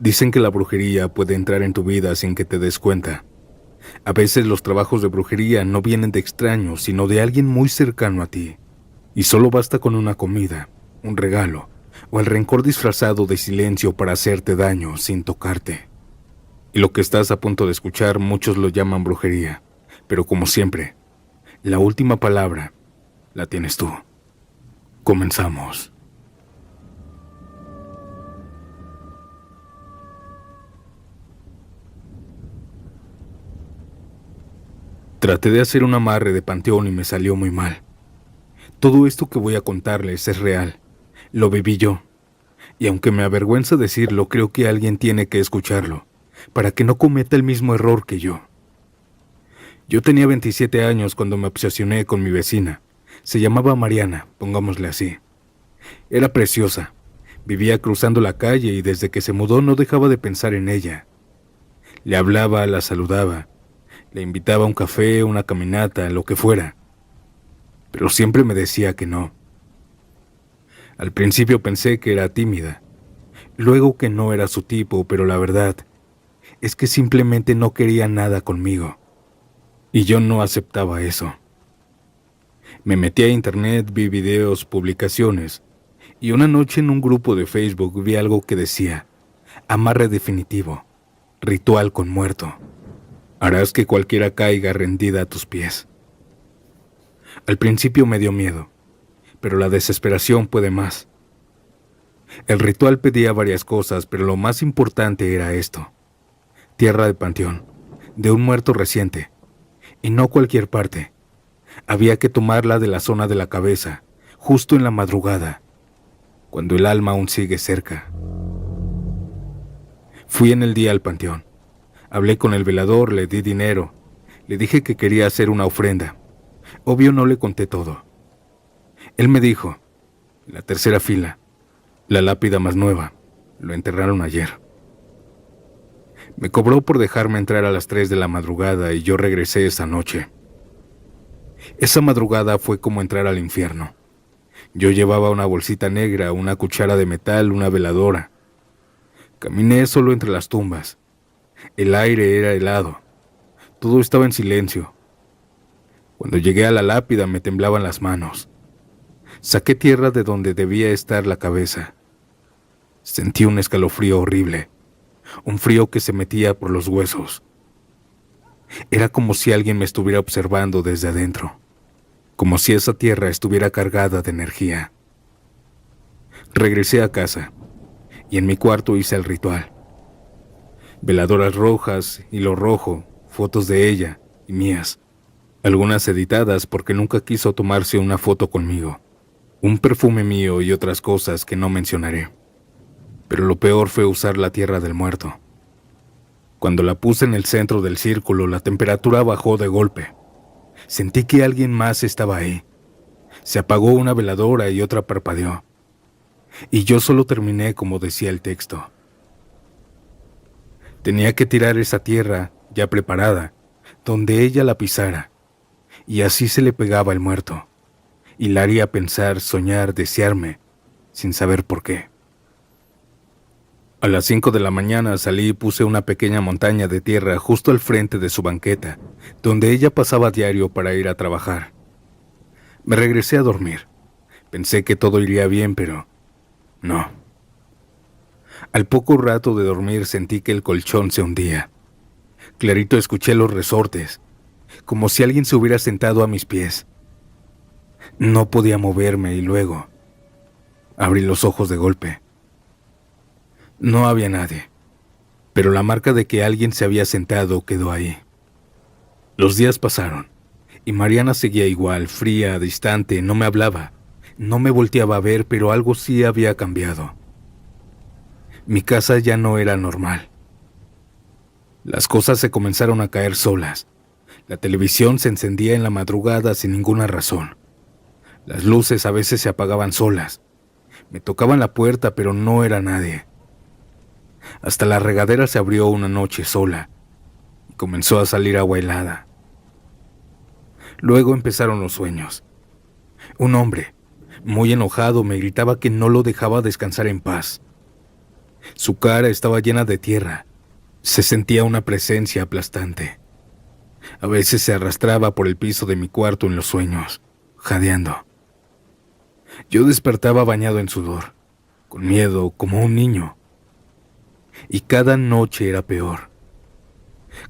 Dicen que la brujería puede entrar en tu vida sin que te des cuenta. A veces los trabajos de brujería no vienen de extraños, sino de alguien muy cercano a ti. Y solo basta con una comida, un regalo, o el rencor disfrazado de silencio para hacerte daño sin tocarte. Y lo que estás a punto de escuchar, muchos lo llaman brujería. Pero como siempre, la última palabra la tienes tú. Comenzamos. Traté de hacer un amarre de panteón y me salió muy mal. Todo esto que voy a contarles es real. Lo viví yo. Y aunque me avergüenza decirlo, creo que alguien tiene que escucharlo, para que no cometa el mismo error que yo. Yo tenía 27 años cuando me obsesioné con mi vecina. Se llamaba Mariana, pongámosle así. Era preciosa. Vivía cruzando la calle y desde que se mudó no dejaba de pensar en ella. Le hablaba, la saludaba. Le invitaba a un café, una caminata, lo que fuera. Pero siempre me decía que no. Al principio pensé que era tímida, luego que no era su tipo, pero la verdad es que simplemente no quería nada conmigo. Y yo no aceptaba eso. Me metí a internet, vi videos, publicaciones, y una noche en un grupo de Facebook vi algo que decía: amarre definitivo, ritual con muerto. Harás que cualquiera caiga rendida a tus pies. Al principio me dio miedo, pero la desesperación puede más. El ritual pedía varias cosas, pero lo más importante era esto: tierra de panteón, de un muerto reciente, y no cualquier parte. Había que tomarla de la zona de la cabeza, justo en la madrugada, cuando el alma aún sigue cerca. Fui en el día al panteón. Hablé con el velador, le di dinero, le dije que quería hacer una ofrenda. Obvio no le conté todo. Él me dijo: la tercera fila, la lápida más nueva, lo enterraron ayer. Me cobró por dejarme entrar a las 3 de la madrugada y yo regresé esa noche. Esa madrugada fue como entrar al infierno. Yo llevaba una bolsita negra, una cuchara de metal, una veladora. Caminé solo entre las tumbas. El aire era helado. Todo estaba en silencio. Cuando llegué a la lápida me temblaban las manos. Saqué tierra de donde debía estar la cabeza. Sentí un escalofrío horrible, un frío que se metía por los huesos. Era como si alguien me estuviera observando desde adentro, como si esa tierra estuviera cargada de energía. Regresé a casa y en mi cuarto hice el ritual. Veladoras rojas, hilo rojo, fotos de ella y mías, algunas editadas porque nunca quiso tomarse una foto conmigo, un perfume mío y otras cosas que no mencionaré. Pero lo peor fue usar la tierra del muerto. Cuando la puse en el centro del círculo, la temperatura bajó de golpe. Sentí que alguien más estaba ahí. Se apagó una veladora y otra parpadeó. Y yo solo terminé como decía el texto. Tenía que tirar esa tierra, ya preparada, donde ella la pisara, y así se le pegaba el muerto, y la haría pensar, soñar, desearme, sin saber por qué. A las 5 de la mañana salí y puse una pequeña montaña de tierra justo al frente de su banqueta, donde ella pasaba a diario para ir a trabajar. Me regresé a dormir. Pensé que todo iría bien, pero no. Al poco rato de dormir sentí que el colchón se hundía. Clarito escuché los resortes, como si alguien se hubiera sentado a mis pies. No podía moverme y luego abrí los ojos de golpe. No había nadie, pero la marca de que alguien se había sentado quedó ahí. Los días pasaron y Mariana seguía igual, fría, distante, no me hablaba, no me volteaba a ver, pero algo sí había cambiado. Mi casa ya no era normal. Las cosas se comenzaron a caer solas. La televisión se encendía en la madrugada sin ninguna razón. Las luces a veces se apagaban solas. Me tocaban la puerta, pero no era nadie. Hasta la regadera se abrió una noche sola y comenzó a salir agua helada. Luego empezaron los sueños. Un hombre, muy enojado, me gritaba que no lo dejaba descansar en paz. Su cara estaba llena de tierra. Se sentía una presencia aplastante. A veces se arrastraba por el piso de mi cuarto en los sueños, jadeando. Yo despertaba bañado en sudor, con miedo, como un niño. Y cada noche era peor.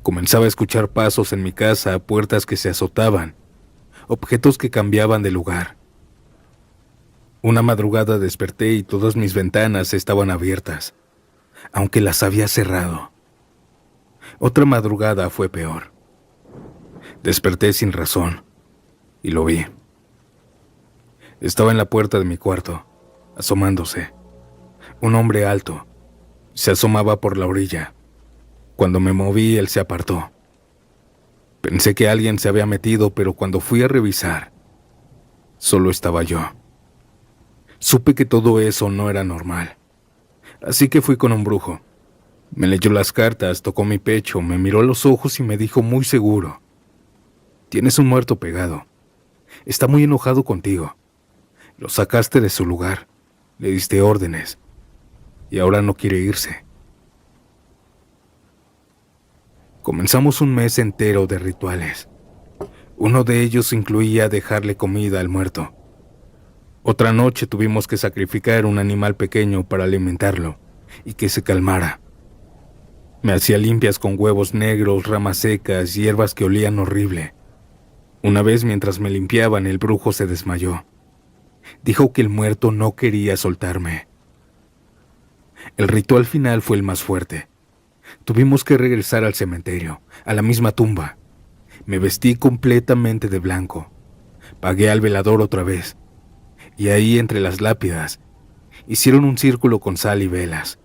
Comenzaba a escuchar pasos en mi casa, puertas que se azotaban, objetos que cambiaban de lugar. Una madrugada desperté y todas mis ventanas estaban abiertas, aunque las había cerrado. Otra madrugada fue peor. Desperté sin razón y lo vi. Estaba en la puerta de mi cuarto, asomándose. Un hombre alto. Se asomaba por la orilla. Cuando me moví, él se apartó. Pensé que alguien se había metido, pero cuando fui a revisar, solo estaba yo. Supe que todo eso no era normal. Así que fui con un brujo. Me leyó las cartas, tocó mi pecho, me miró a los ojos y me dijo muy seguro: tienes un muerto pegado. Está muy enojado contigo. Lo sacaste de su lugar, le diste órdenes, y ahora no quiere irse. Comenzamos un mes entero de rituales. Uno de ellos incluía dejarle comida al muerto. Otra noche tuvimos que sacrificar un animal pequeño para alimentarlo y que se calmara. Me hacía limpias con huevos negros, ramas secas, hierbas que olían horrible. Una vez mientras me limpiaban, el brujo se desmayó. Dijo que el muerto no quería soltarme. El ritual final fue el más fuerte. Tuvimos que regresar al cementerio, a la misma tumba. Me vestí completamente de blanco. Pagué al velador otra vez. Y ahí, entre las lápidas, hicieron un círculo con sal y velas.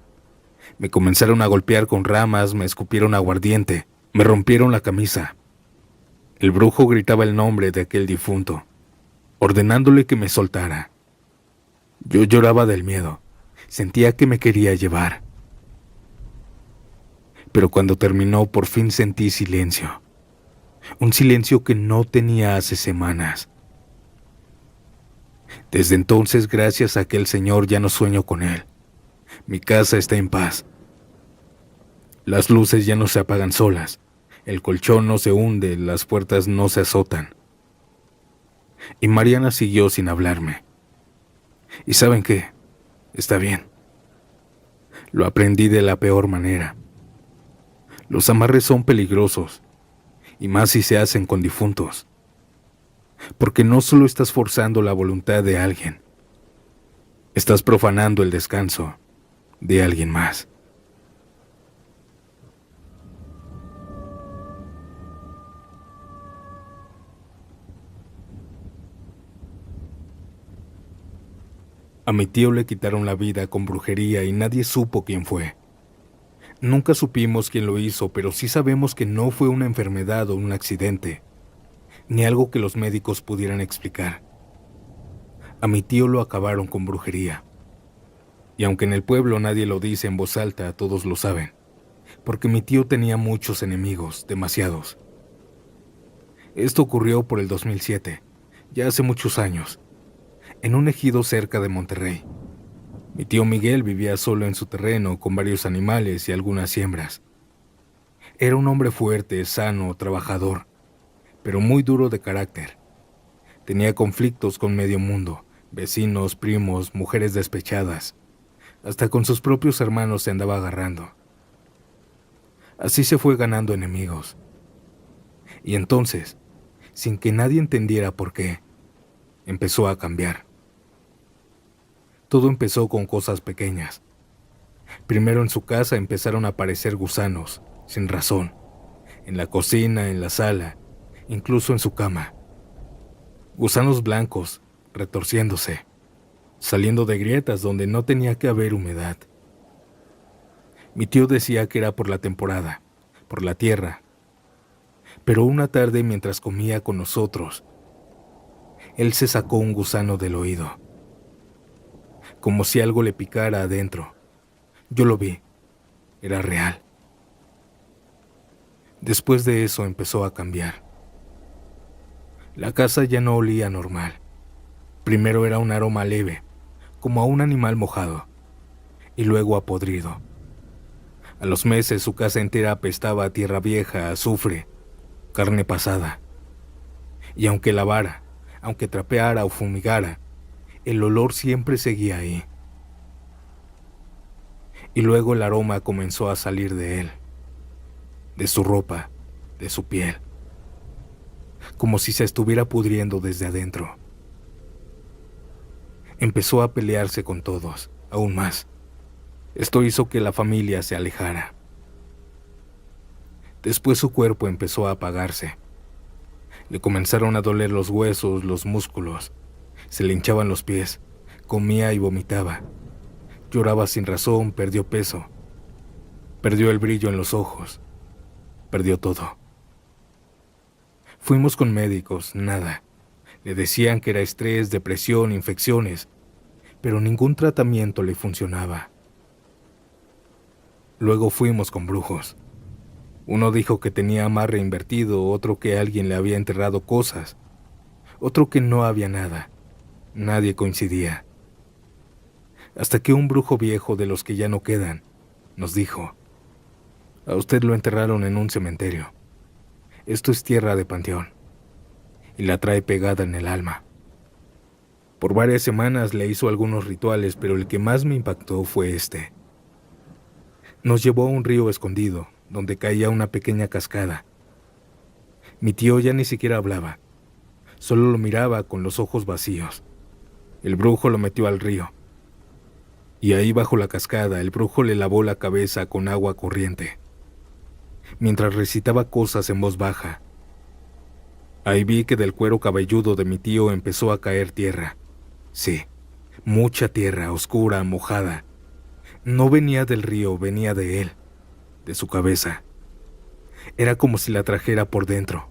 Me comenzaron a golpear con ramas, me escupieron aguardiente, me rompieron la camisa. El brujo gritaba el nombre de aquel difunto, ordenándole que me soltara. Yo lloraba del miedo, sentía que me quería llevar. Pero cuando terminó, por fin sentí silencio. Un silencio que no tenía hace semanas. Desde entonces, gracias a aquel señor, ya no sueño con él. Mi casa está en paz. Las luces ya no se apagan solas. El colchón no se hunde, las puertas no se azotan. Y Mariana siguió sin hablarme. ¿Y saben qué? Está bien. Lo aprendí de la peor manera. Los amarres son peligrosos, y más si se hacen con difuntos. Porque no solo estás forzando la voluntad de alguien, estás profanando el descanso de alguien más. A mi tío le quitaron la vida con brujería y nadie supo quién fue. Nunca supimos quién lo hizo, pero sí sabemos que no fue una enfermedad o un accidente, ni algo que los médicos pudieran explicar. A mi tío lo acabaron con brujería. Y aunque en el pueblo nadie lo dice en voz alta, todos lo saben, porque mi tío tenía muchos enemigos, demasiados. Esto ocurrió por el 2007, ya hace muchos años, en un ejido cerca de Monterrey. Mi tío Miguel vivía solo en su terreno con varios animales y algunas siembras. Era un hombre fuerte, sano, trabajador, pero muy duro de carácter. Tenía conflictos con medio mundo, vecinos, primos, mujeres despechadas. Hasta con sus propios hermanos se andaba agarrando. Así se fue ganando enemigos. Y entonces, sin que nadie entendiera por qué, empezó a cambiar. Todo empezó con cosas pequeñas. Primero en su casa empezaron a aparecer gusanos, sin razón, en la cocina, en la sala, incluso en su cama. Gusanos blancos, retorciéndose, saliendo de grietas donde no tenía que haber humedad. Mi tío decía que era por la temporada, por la tierra. Pero una tarde, mientras comía con nosotros, él se sacó un gusano del oído, como si algo le picara adentro. Yo lo vi, era real. Después de eso empezó a cambiar. La casa ya no olía normal. Primero era un aroma leve, como a un animal mojado, y luego a podrido. A los meses su casa entera apestaba a tierra vieja, a azufre, carne pasada. Y aunque lavara, aunque trapeara o fumigara, el olor siempre seguía ahí. Y luego el aroma comenzó a salir de él, de su ropa, de su piel, como si se estuviera pudriendo desde adentro. Empezó a pelearse con todos, aún más. Esto hizo que la familia se alejara. Después su cuerpo empezó a apagarse. Le comenzaron a doler los huesos, los músculos. Se le hinchaban los pies, comía y vomitaba. Lloraba sin razón, perdió peso. Perdió el brillo en los ojos. Perdió todo. Fuimos con médicos, nada. Le decían que era estrés, depresión, infecciones, pero ningún tratamiento le funcionaba. Luego fuimos con brujos. Uno dijo que tenía amarre invertido, otro que alguien le había enterrado cosas, otro que no había nada. Nadie coincidía. Hasta que un brujo viejo de los que ya no quedan nos dijo: a usted lo enterraron en un cementerio. Esto es tierra de panteón. Y la trae pegada en el alma. Por varias semanas le hizo algunos rituales, pero el que más me impactó fue este. Nos llevó a un río escondido, donde caía una pequeña cascada. Mi tío ya ni siquiera hablaba, solo lo miraba con los ojos vacíos. El brujo lo metió al río. Y ahí bajo la cascada, el brujo le lavó la cabeza con agua corriente, mientras recitaba cosas en voz baja. Ahí vi que del cuero cabelludo de mi tío empezó a caer tierra. Sí, mucha tierra, oscura, mojada. No venía del río, venía de él, de su cabeza. Era como si la trajera por dentro.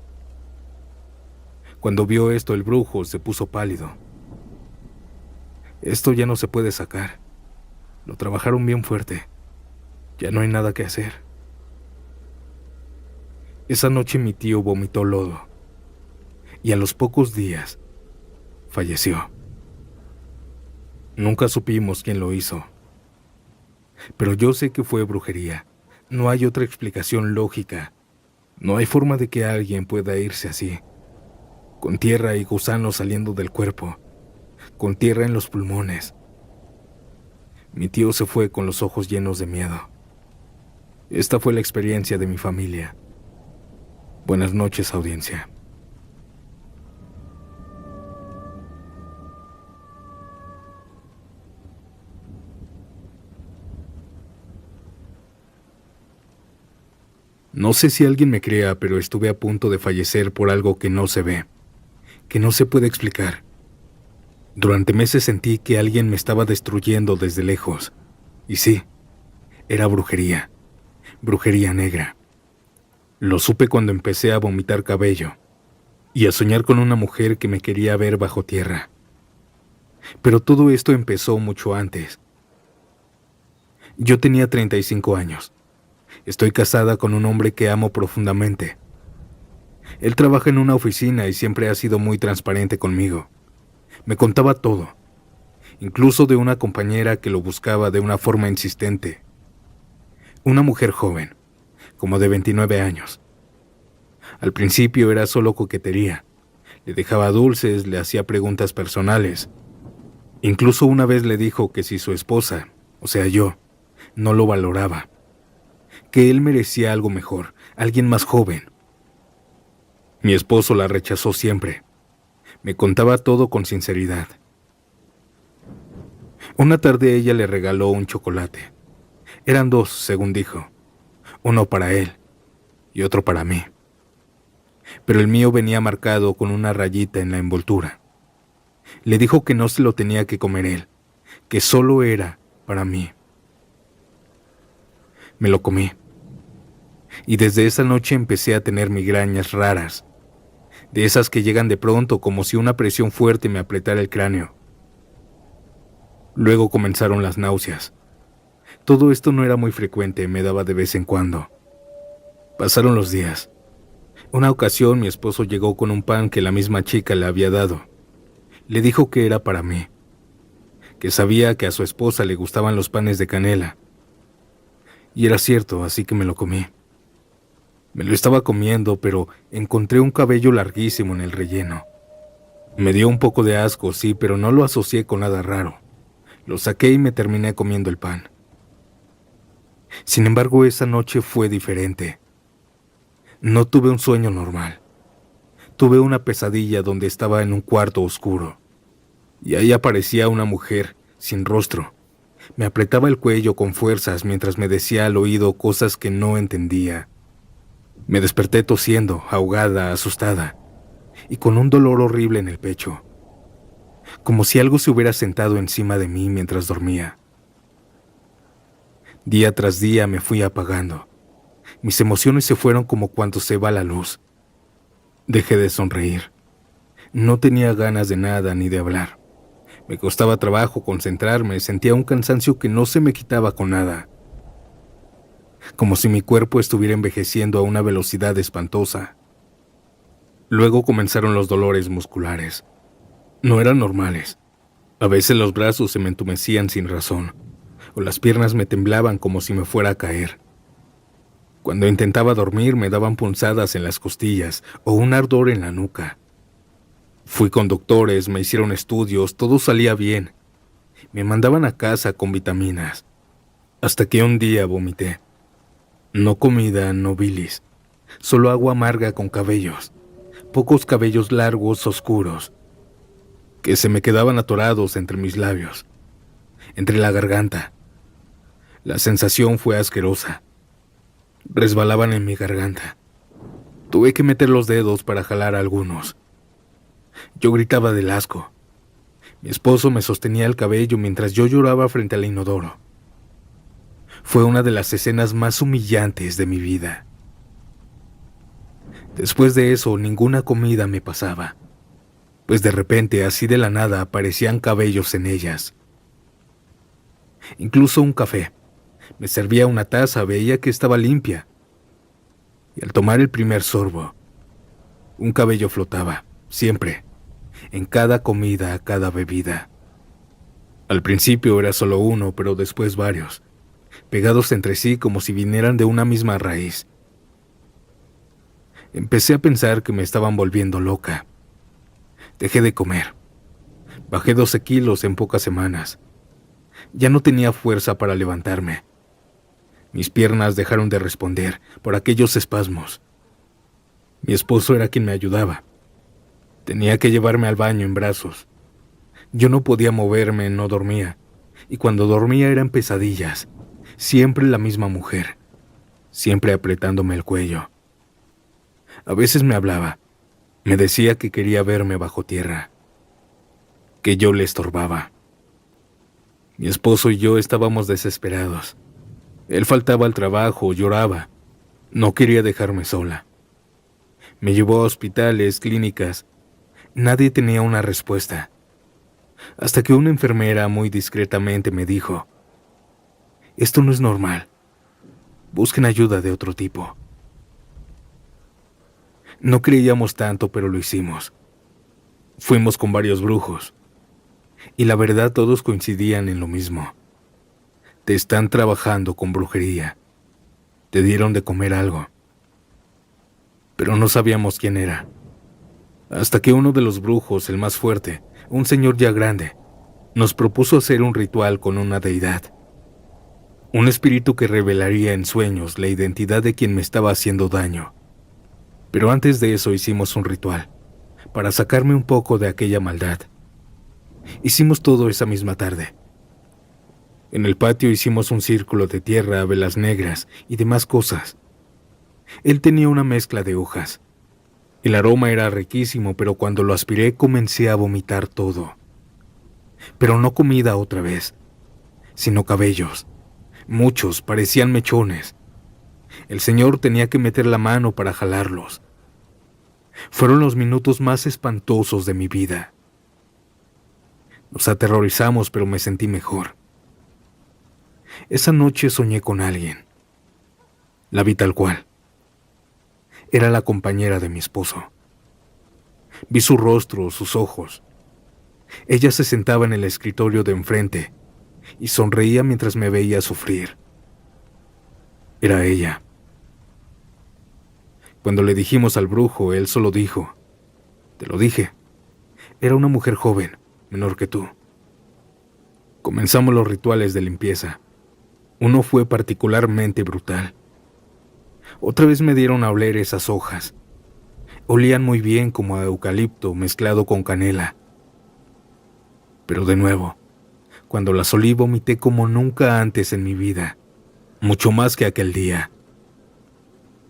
Cuando vio esto, el brujo se puso pálido. Esto ya no se puede sacar. Lo trabajaron bien fuerte. Ya no hay nada que hacer. Esa noche mi tío vomitó lodo. Y a los pocos días falleció. Nunca supimos quién lo hizo. Pero yo sé que fue brujería. No hay otra explicación lógica. No hay forma de que alguien pueda irse así, con tierra y gusanos saliendo del cuerpo, con tierra en los pulmones. Mi tío se fue con los ojos llenos de miedo. Esta fue la experiencia de mi familia. Buenas noches, audiencia. No sé si alguien me crea, pero estuve a punto de fallecer por algo que no se ve, que no se puede explicar. Durante meses sentí que alguien me estaba destruyendo desde lejos. Y sí, era brujería, brujería negra. Lo supe cuando empecé a vomitar cabello y a soñar con una mujer que me quería ver bajo tierra. Pero todo esto empezó mucho antes. Yo tenía 35 años. Estoy casada con un hombre que amo profundamente. Él trabaja en una oficina y siempre ha sido muy transparente conmigo. Me contaba todo, incluso de una compañera que lo buscaba de una forma insistente. Una mujer joven, como de 29 años. Al principio era solo coquetería. Le dejaba dulces, le hacía preguntas personales. Incluso una vez le dijo que si su esposa, o sea yo, no lo valoraba, que él merecía algo mejor, alguien más joven. Mi esposo la rechazó siempre. Me contaba todo con sinceridad. Una tarde ella le regaló un chocolate. Eran dos, según dijo. Uno para él y otro para mí. Pero el mío venía marcado con una rayita en la envoltura. Le dijo que no se lo tenía que comer él, que solo era para mí. Me lo comí. Y desde esa noche empecé a tener migrañas raras, de esas que llegan de pronto como si una presión fuerte me apretara el cráneo. Luego comenzaron las náuseas. Todo esto no era muy frecuente, me daba de vez en cuando. Pasaron los días. Una ocasión mi esposo llegó con un pan que la misma chica le había dado. Le dijo que era para mí, que sabía que a su esposa le gustaban los panes de canela. Y era cierto, así que me lo comí. Me lo estaba comiendo, pero encontré un cabello larguísimo en el relleno. Me dio un poco de asco, sí, pero no lo asocié con nada raro. Lo saqué y me terminé comiendo el pan. Sin embargo, esa noche fue diferente. No tuve un sueño normal. Tuve una pesadilla donde estaba en un cuarto oscuro. Y ahí aparecía una mujer, sin rostro. Me apretaba el cuello con fuerzas mientras me decía al oído cosas que no entendía. Me desperté tosiendo, ahogada, asustada, y con un dolor horrible en el pecho, como si algo se hubiera sentado encima de mí mientras dormía. Día tras día me fui apagando. Mis emociones se fueron como cuando se va la luz. Dejé de sonreír. No tenía ganas de nada ni de hablar. Me costaba trabajo concentrarme, sentía un cansancio que no se me quitaba con nada. Como si mi cuerpo estuviera envejeciendo a una velocidad espantosa. Luego comenzaron los dolores musculares. No eran normales. A veces los brazos se me entumecían sin razón, o las piernas me temblaban como si me fuera a caer. Cuando intentaba dormir me daban punzadas en las costillas o un ardor en la nuca. Fui con doctores, me hicieron estudios, todo salía bien. Me mandaban a casa con vitaminas, hasta que un día vomité. No comida, no bilis, solo agua amarga con cabellos, pocos cabellos largos oscuros, que se me quedaban atorados entre mis labios, entre la garganta. La sensación fue asquerosa. Resbalaban en mi garganta. Tuve que meter los dedos para jalar algunos. Yo gritaba del asco. Mi esposo me sostenía el cabello mientras yo lloraba frente al inodoro. Fue una de las escenas más humillantes de mi vida. Después de eso, ninguna comida me pasaba, pues de repente, así de la nada, aparecían cabellos en ellas. Incluso un café. Me servía una taza, veía que estaba limpia. Y al tomar el primer sorbo, un cabello flotaba, siempre, en cada comida, cada bebida. Al principio era solo uno, pero después varios, pegados entre sí como si vinieran de una misma raíz. Empecé a pensar que me estaban volviendo loca. Dejé de comer. Bajé 12 kilos en pocas semanas. Ya no tenía fuerza para levantarme. Mis piernas dejaron de responder por aquellos espasmos. Mi esposo era quien me ayudaba. Tenía que llevarme al baño en brazos. Yo no podía moverme, no dormía. Y cuando dormía eran pesadillas. Siempre la misma mujer. Siempre apretándome el cuello. A veces me hablaba. Me decía que quería verme bajo tierra. Que yo le estorbaba. Mi esposo y yo estábamos desesperados. Él faltaba al trabajo, lloraba. No quería dejarme sola. Me llevó a hospitales, clínicas. Nadie tenía una respuesta. Hasta que una enfermera muy discretamente me dijo: esto no es normal. Busquen ayuda de otro tipo. No creíamos tanto, pero lo hicimos. Fuimos con varios brujos. Y la verdad, todos coincidían en lo mismo. Te están trabajando con brujería. Te dieron de comer algo. Pero no sabíamos quién era. Hasta que uno de los brujos, el más fuerte, un señor ya grande, nos propuso hacer un ritual con una deidad. Un espíritu que revelaría en sueños la identidad de quien me estaba haciendo daño. Pero antes de eso hicimos un ritual, para sacarme un poco de aquella maldad. Hicimos todo esa misma tarde. En el patio hicimos un círculo de tierra, velas negras y demás cosas. Él tenía una mezcla de hojas. El aroma era riquísimo, pero cuando lo aspiré comencé a vomitar todo. Pero no comida otra vez, sino cabellos. Muchos, parecían mechones. El señor tenía que meter la mano para jalarlos. Fueron los minutos más espantosos de mi vida. Nos aterrorizamos, pero me sentí mejor. Esa noche soñé con alguien. La vi tal cual. Era la compañera de mi esposo. Vi su rostro, sus ojos. Ella se sentaba en el escritorio de enfrente y sonreía mientras me veía sufrir. Era ella. Cuando le dijimos al brujo, él solo dijo: «Te lo dije, era una mujer joven, menor que tú». Comenzamos los rituales de limpieza. Uno fue particularmente brutal. Otra vez me dieron a oler esas hojas. Olían muy bien como a eucalipto mezclado con canela. Pero de nuevo, cuando las olí vomité como nunca antes en mi vida, mucho más que aquel día.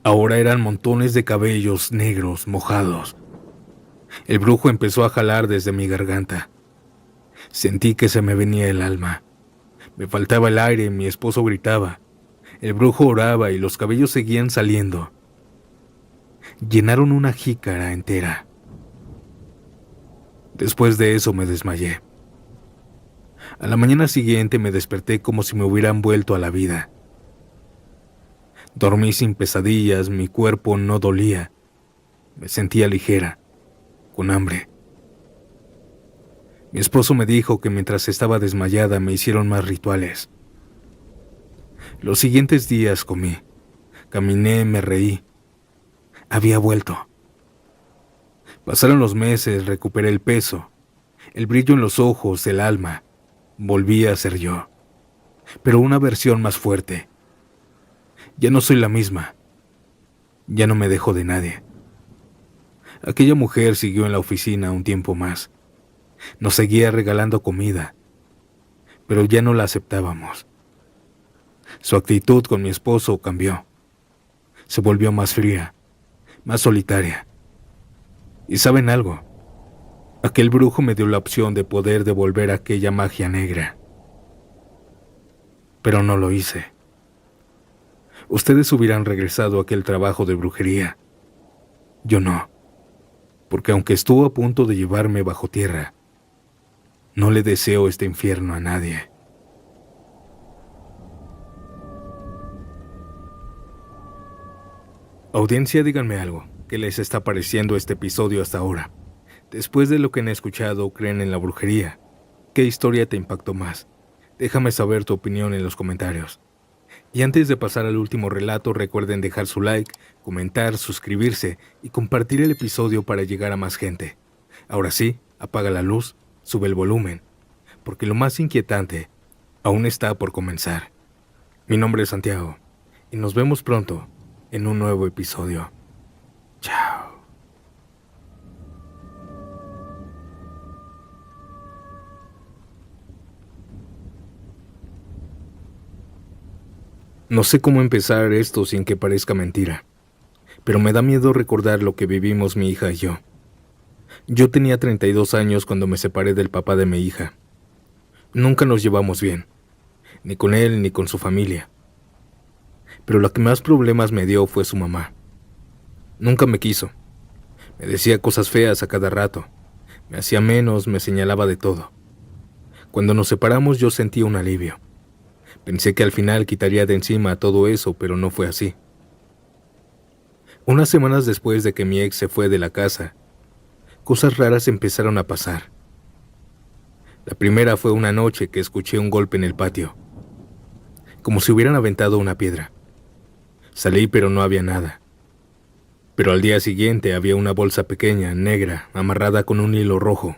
Ahora eran montones de cabellos negros mojados. El brujo empezó a jalar desde mi garganta. Sentí que se me venía el alma. Me faltaba el aire, mi esposo gritaba. El brujo oraba y los cabellos seguían saliendo. Llenaron una jícara entera. Después de eso me desmayé. A la mañana siguiente me desperté como si me hubieran vuelto a la vida. Dormí sin pesadillas, mi cuerpo no dolía. Me sentía ligera, con hambre. Mi esposo me dijo que mientras estaba desmayada me hicieron más rituales. Los siguientes días comí, caminé, me reí. Había vuelto. Pasaron los meses, recuperé el peso, el brillo en los ojos, el alma. Volví a ser yo, pero una versión más fuerte. Ya no soy la misma. Ya no me dejo de nadie. Aquella mujer siguió en la oficina un tiempo más. Nos seguía regalando comida, pero ya no la aceptábamos. Su actitud con mi esposo cambió. Se volvió más fría, más solitaria. ¿Y saben algo? Aquel brujo me dio la opción de poder devolver aquella magia negra. Pero no lo hice. Ustedes hubieran regresado a aquel trabajo de brujería. Yo no, porque aunque estuvo a punto de llevarme bajo tierra, no le deseo este infierno a nadie. Audiencia, díganme algo. ¿Qué les está pareciendo este episodio hasta ahora? Después de lo que han escuchado, ¿creen en la brujería? ¿Qué historia te impactó más? Déjame saber tu opinión en los comentarios. Y antes de pasar al último relato, recuerden dejar su like, comentar, suscribirse y compartir el episodio para llegar a más gente. Ahora sí, apaga la luz, sube el volumen, porque lo más inquietante aún está por comenzar. Mi nombre es Santiago, y nos vemos pronto en un nuevo episodio. Chao. No sé cómo empezar esto sin que parezca mentira, pero me da miedo recordar lo que vivimos mi hija y yo. Yo tenía 32 años cuando me separé del papá de mi hija. Nunca nos llevamos bien, ni con él ni con su familia. Pero la que más problemas me dio fue su mamá. Nunca me quiso. Me decía cosas feas a cada rato. Me hacía menos, me señalaba de todo. Cuando nos separamos yo sentí un alivio. Pensé que al final quitaría de encima todo eso, pero no fue así. Unas semanas después de que mi ex se fue de la casa, cosas raras empezaron a pasar. La primera fue una noche que escuché un golpe en el patio, como si hubieran aventado una piedra. Salí, pero no había nada. Pero al día siguiente había una bolsa pequeña, negra, amarrada con un hilo rojo,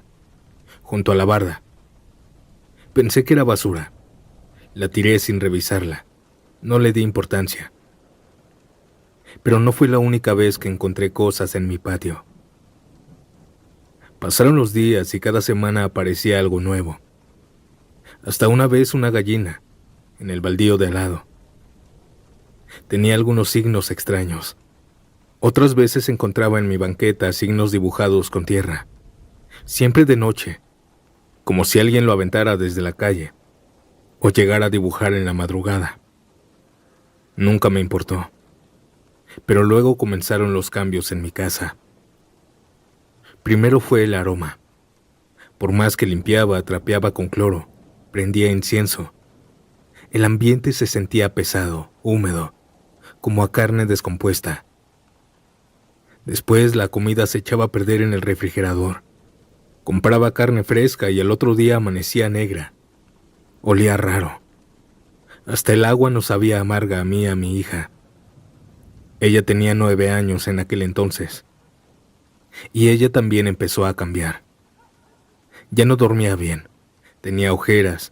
junto a la barda. Pensé que era basura. La tiré sin revisarla. No le di importancia. Pero no fue la única vez que encontré cosas en mi patio. Pasaron los días y cada semana aparecía algo nuevo. Hasta una vez una gallina, en el baldío de al lado. Tenía algunos signos extraños. Otras veces encontraba en mi banqueta signos dibujados con tierra. Siempre de noche, como si alguien lo aventara desde la calle, o llegara a dibujar en la madrugada. Nunca me importó. Pero luego comenzaron los cambios en mi casa. Primero fue el aroma. Por más que limpiaba, trapeaba con cloro, prendía incienso. El ambiente se sentía pesado, húmedo, como a carne descompuesta. Después la comida se echaba a perder en el refrigerador, Compraba carne fresca y el otro día amanecía negra. Olía raro. Hasta el agua nos sabía amarga a mí y a mi hija. Ella tenía 9 años en aquel entonces. Y ella también empezó a cambiar. Ya no dormía bien. Tenía ojeras.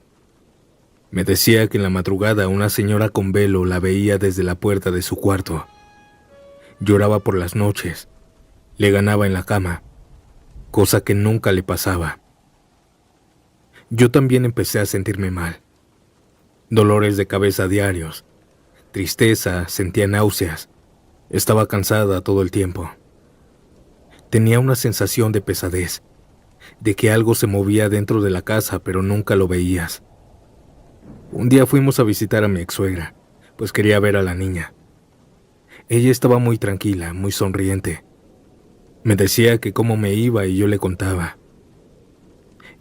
Me decía que en la madrugada una señora con velo la veía desde la puerta de su cuarto. Lloraba por las noches. Le ganaba en la cama, cosa que nunca le pasaba. Yo también empecé a sentirme mal. Dolores de cabeza diarios, tristeza, sentía náuseas. Estaba cansada todo el tiempo. Tenía una sensación de pesadez, de que algo se movía dentro de la casa, pero nunca lo veías. Un día fuimos a visitar a mi ex-suegra, pues quería ver a la niña. Ella estaba muy tranquila, muy sonriente. Me decía que cómo me iba y yo le contaba.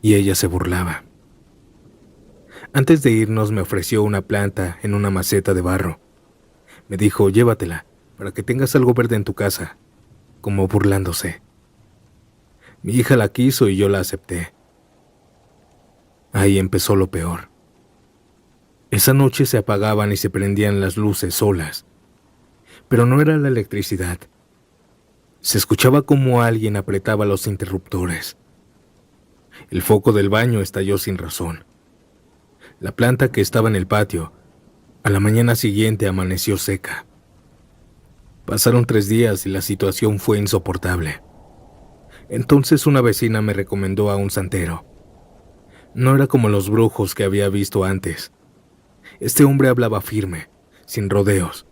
Y ella se burlaba. Antes de irnos me ofreció una planta en una maceta de barro. Me dijo, llévatela, para que tengas algo verde en tu casa, como burlándose. Mi hija la quiso y yo la acepté. Ahí empezó lo peor. Esa noche se apagaban y se prendían las luces solas. Pero no era la electricidad. Se escuchaba como alguien apretaba los interruptores. El foco del baño estalló sin razón. La planta que estaba en el patio, a la mañana siguiente amaneció seca. Pasaron 3 días y la situación fue insoportable. Entonces una vecina me recomendó a un santero. No era como los brujos que había visto antes. Este hombre hablaba firme, sin rodeos.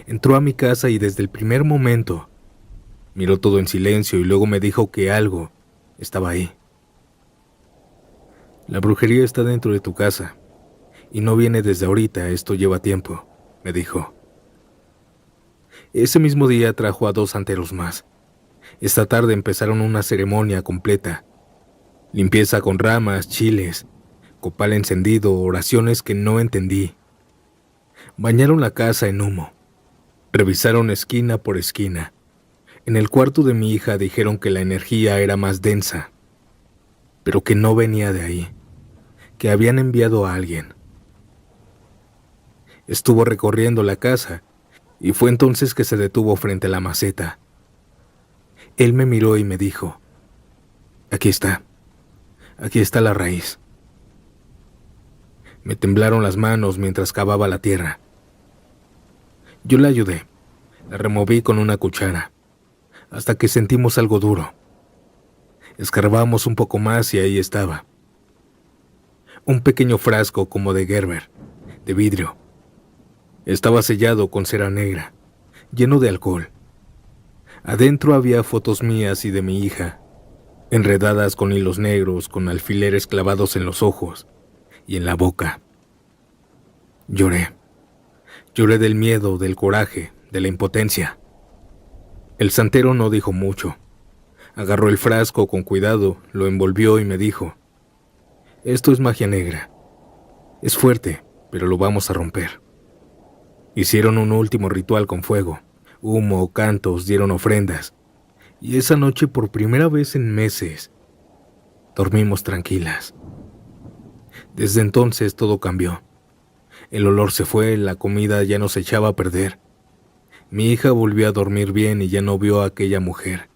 Entró a mi casa y desde el primer momento miró todo en silencio y luego me dijo que algo estaba ahí. La brujería está dentro de tu casa y no viene desde ahorita, esto lleva tiempo, me dijo. Ese mismo día trajo a 2 santeros más. Esta tarde empezaron una ceremonia completa. Limpieza con ramas, chiles, copal encendido, oraciones que no entendí. Bañaron la casa en humo. Revisaron esquina por esquina. En el cuarto de mi hija dijeron que la energía era más densa, pero que no venía de ahí, que habían enviado a alguien. Estuvo recorriendo la casa y fue entonces que se detuvo frente a la maceta. Él me miró y me dijo, aquí está la raíz. Me temblaron las manos mientras cavaba la tierra. Yo la ayudé, la removí con una cuchara, hasta que sentimos algo duro. Escarbamos un poco más y ahí estaba. Un pequeño frasco como de Gerber, de vidrio. Estaba sellado con cera negra, lleno de alcohol. Adentro había fotos mías y de mi hija, enredadas con hilos negros, con alfileres clavados en los ojos y en la boca. Lloré. Lloré del miedo, del coraje, de la impotencia. El santero no dijo mucho. Agarró el frasco con cuidado, lo envolvió y me dijo, esto es magia negra. Es fuerte, pero lo vamos a romper. Hicieron un último ritual con fuego, humo, cantos, dieron ofrendas. Y esa noche, por primera vez en meses, dormimos tranquilas. Desde entonces todo cambió. El olor se fue, la comida ya no se echaba a perder. Mi hija volvió a dormir bien y ya no vio a aquella mujer.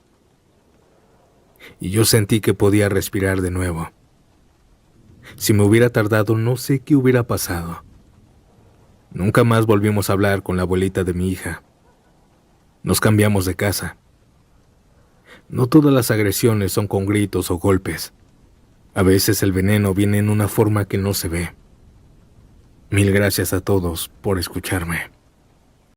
Y yo sentí que podía respirar de nuevo. Si me hubiera tardado, no sé qué hubiera pasado. Nunca más volvimos a hablar con la abuelita de mi hija. Nos cambiamos de casa. No todas las agresiones son con gritos o golpes. A veces el veneno viene en una forma que no se ve. Mil gracias a todos por escucharme.